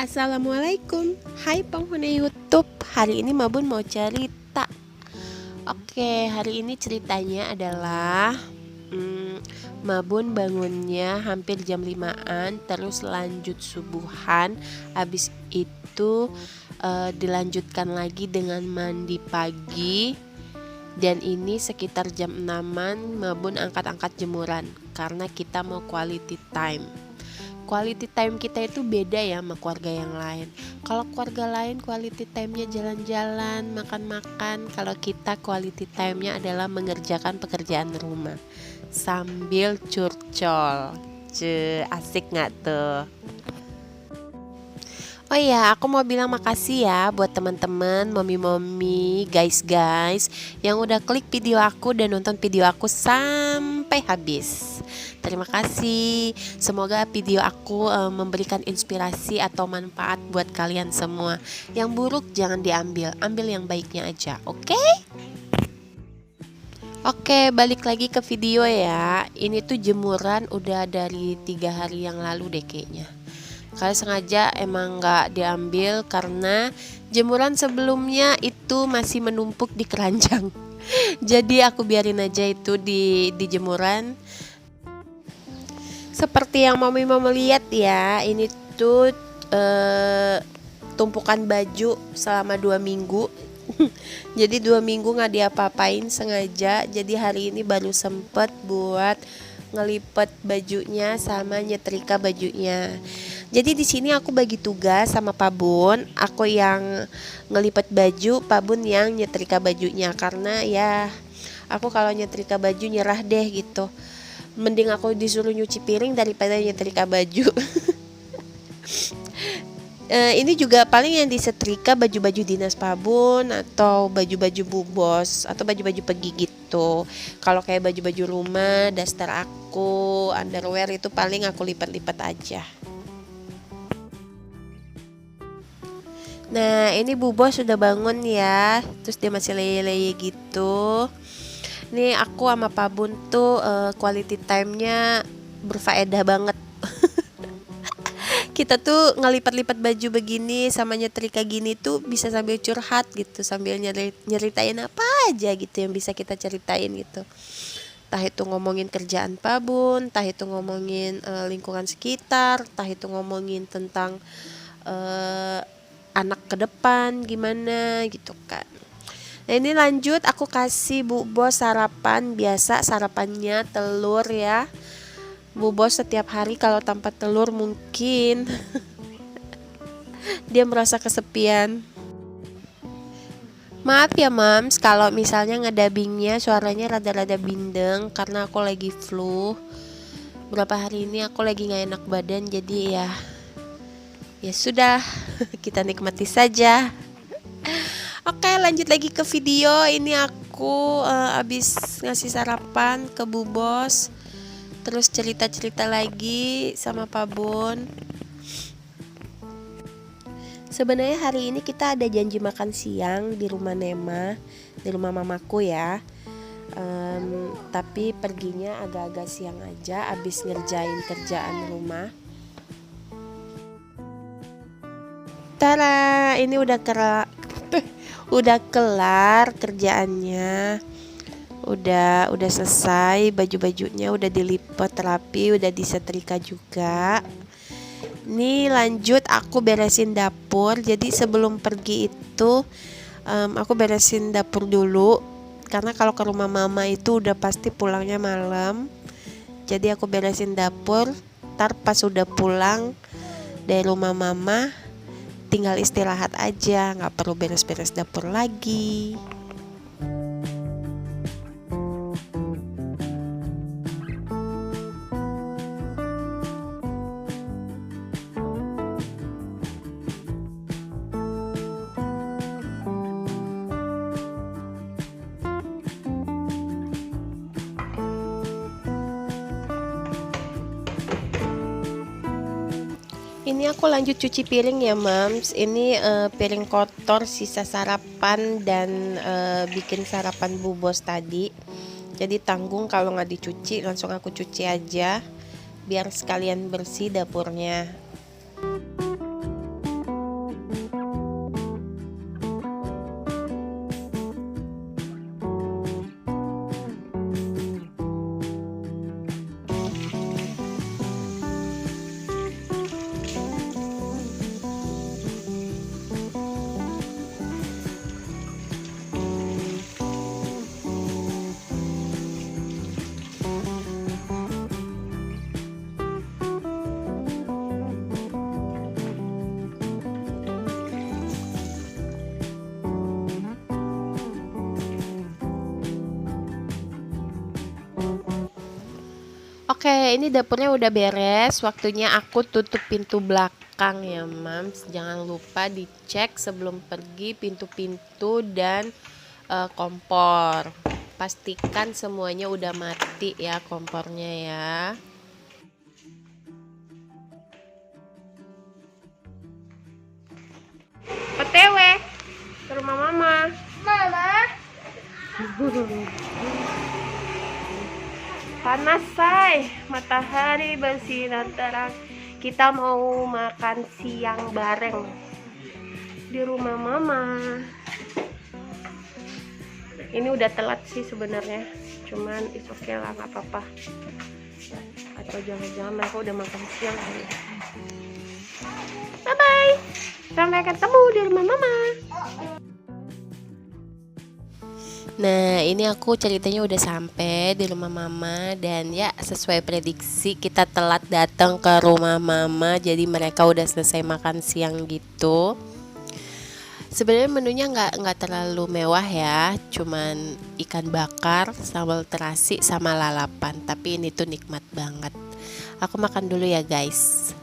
Assalamualaikum, hai penghuni YouTube. Hari ini Mabun mau cerita. Oke, hari ini ceritanya adalah Mabun bangunnya hampir jam 5-an, terus lanjut subuhan. Habis itu dilanjutkan lagi dengan mandi pagi. Dan ini sekitar jam 6-an Mabun angkat-angkat jemuran karena kita mau quality time. Quality time kita itu beda ya sama keluarga yang lain. Kalau keluarga lain quality time-nya jalan-jalan, makan-makan. Kalau kita quality time-nya adalah mengerjakan pekerjaan rumah sambil curcol. Asik nggak tuh? Oh iya, aku mau bilang makasih ya buat teman-teman, momi-momi, guys-guys yang udah klik video aku dan nonton video aku sampai habis. Terima kasih. Semoga video aku memberikan inspirasi atau manfaat buat kalian semua. Yang buruk jangan diambil, ambil yang baiknya aja, oke? Oke, balik lagi ke video ya. Ini tuh jemuran udah dari 3 hari yang lalu deh kayaknya. Kalian sengaja emang nggak diambil karena jemuran sebelumnya itu masih menumpuk di keranjang. Jadi aku biarin aja itu di jemuran. Seperti yang mami mau lihat ya, ini tuh tumpukan baju selama 2 minggu. Jadi 2 minggu nggak diapa-apain sengaja. Jadi hari ini baru sempet buat ngelipet bajunya sama nyetrika bajunya. Jadi di sini aku bagi tugas sama Pak Bun, aku yang ngelipet baju, Pak Bun yang nyetrika bajunya karena ya aku kalau nyetrika baju nyerah deh gitu. Mending aku disuruh nyuci piring daripada nyetrika baju. Ini juga paling yang disetrika baju-baju dinas Pak Bun atau baju-baju bu bos atau baju-baju pergi gitu. Kalau kayak baju-baju rumah, daster aku, underwear itu paling aku lipat-lipat aja. Nah ini bu bos sudah bangun ya, terus dia masih leye-leye gitu. Nih aku sama Pak Bun tuh quality time-nya berfaedah banget. Kita tuh ngelipat-lipat baju begini sama nyetrika gini tuh bisa sambil curhat gitu, sambil nyeritain apa aja gitu yang bisa kita ceritain gitu. Entah itu ngomongin kerjaan Pak Bun, entah itu ngomongin lingkungan sekitar, entah itu ngomongin tentang anak ke depan gimana gitu kan. Nah ini lanjut aku kasih bu bos sarapan. Biasa sarapannya telur ya. Bu bos setiap hari kalau tanpa telur mungkin dia merasa kesepian. Maaf ya mams kalau misalnya ngedabingnya suaranya rada-rada bindeng karena aku lagi flu. Berapa hari ini aku lagi gak enak badan, jadi ya sudah kita nikmati saja. Oke lanjut lagi ke video. Ini aku abis ngasih sarapan ke bu bos, terus cerita-cerita lagi sama Pak Bun. Sebenarnya hari ini kita ada janji makan siang di rumah Nema, di rumah mamaku ya. Tapi perginya agak-agak siang aja abis ngerjain kerjaan rumah. Tara, ini udah kelar kerjaannya. Udah selesai, baju-bajunya udah dilipat rapi, udah disetrika juga. Nih lanjut aku beresin dapur. Jadi sebelum pergi itu aku beresin dapur dulu karena kalau ke rumah mama itu udah pasti pulangnya malam. Jadi aku beresin dapur. Ntar pas udah pulang dari rumah mama tinggal istirahat aja, nggak perlu beres-beres dapur lagi. Ini aku lanjut cuci piring ya mams. Ini piring kotor sisa sarapan dan bikin sarapan bu bos tadi. Jadi tanggung kalau nggak dicuci, langsung aku cuci aja biar sekalian bersih dapurnya. Oke, ini dapurnya udah beres. Waktunya aku tutup pintu belakang ya, Mams. Jangan lupa dicek sebelum pergi pintu-pintu dan kompor. Pastikan semuanya udah mati ya kompornya ya. OTW ke rumah mama. Mama. Panas say, matahari bersinar terang. Kita mau makan siang bareng di rumah mama. Ini udah telat sih sebenarnya, cuman is okay lah, nggak apa-apa. Atau jangan-jangan mereka udah makan siang kali. Bye bye, sampai ketemu di rumah mama. Nah, ini aku ceritanya udah sampai di rumah mama dan ya sesuai prediksi kita telat datang ke rumah mama, jadi mereka udah selesai makan siang gitu. Sebenarnya menunya nggak terlalu mewah ya, cuman ikan bakar, sambal terasi sama lalapan. Tapi ini tuh nikmat banget. Aku makan dulu ya guys.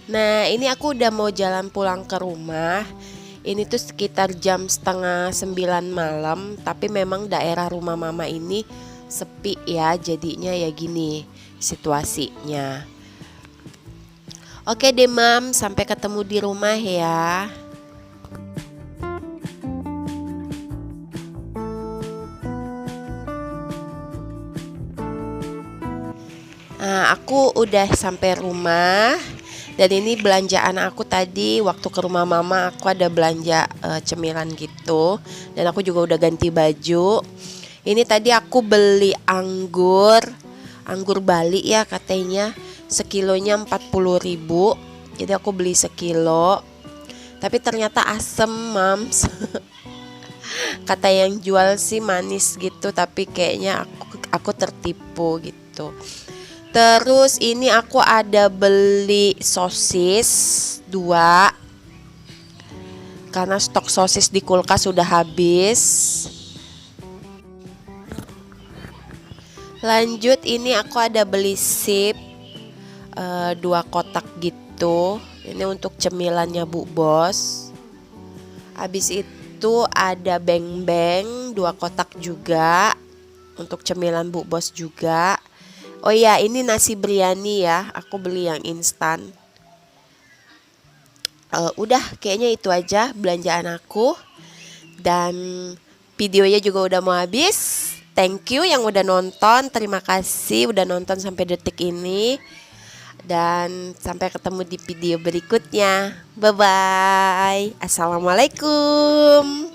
Nah, ini aku udah mau jalan pulang ke rumah. Ini tuh sekitar jam setengah 9 malam. Tapi memang daerah rumah mama ini sepi ya, jadinya ya gini situasinya. Oke deh mam, sampai ketemu di rumah ya. Nah, aku udah sampai rumah. Dan ini belanjaan aku tadi waktu ke rumah mama, aku ada belanja cemilan gitu. Dan aku juga udah ganti baju. Ini tadi aku beli anggur Bali ya katanya. Sekilonya 40.000. Jadi aku beli sekilo. Tapi ternyata asem mams. Kata yang jual sih manis gitu, tapi kayaknya aku tertipu gitu. Terus ini aku ada beli sosis 2 karena stok sosis di kulkas sudah habis. Lanjut ini aku ada beli sip 2 kotak gitu. Ini untuk cemilannya Bu Bos. Habis itu ada beng-beng 2 kotak juga untuk cemilan Bu Bos juga. Oh iya, ini nasi biryani ya, aku beli yang instan. Udah kayaknya itu aja belanjaan aku. Dan videonya juga udah mau habis. Thank you yang udah nonton, terima kasih udah nonton sampai detik ini. Dan sampai ketemu di video berikutnya. Bye bye. Assalamualaikum.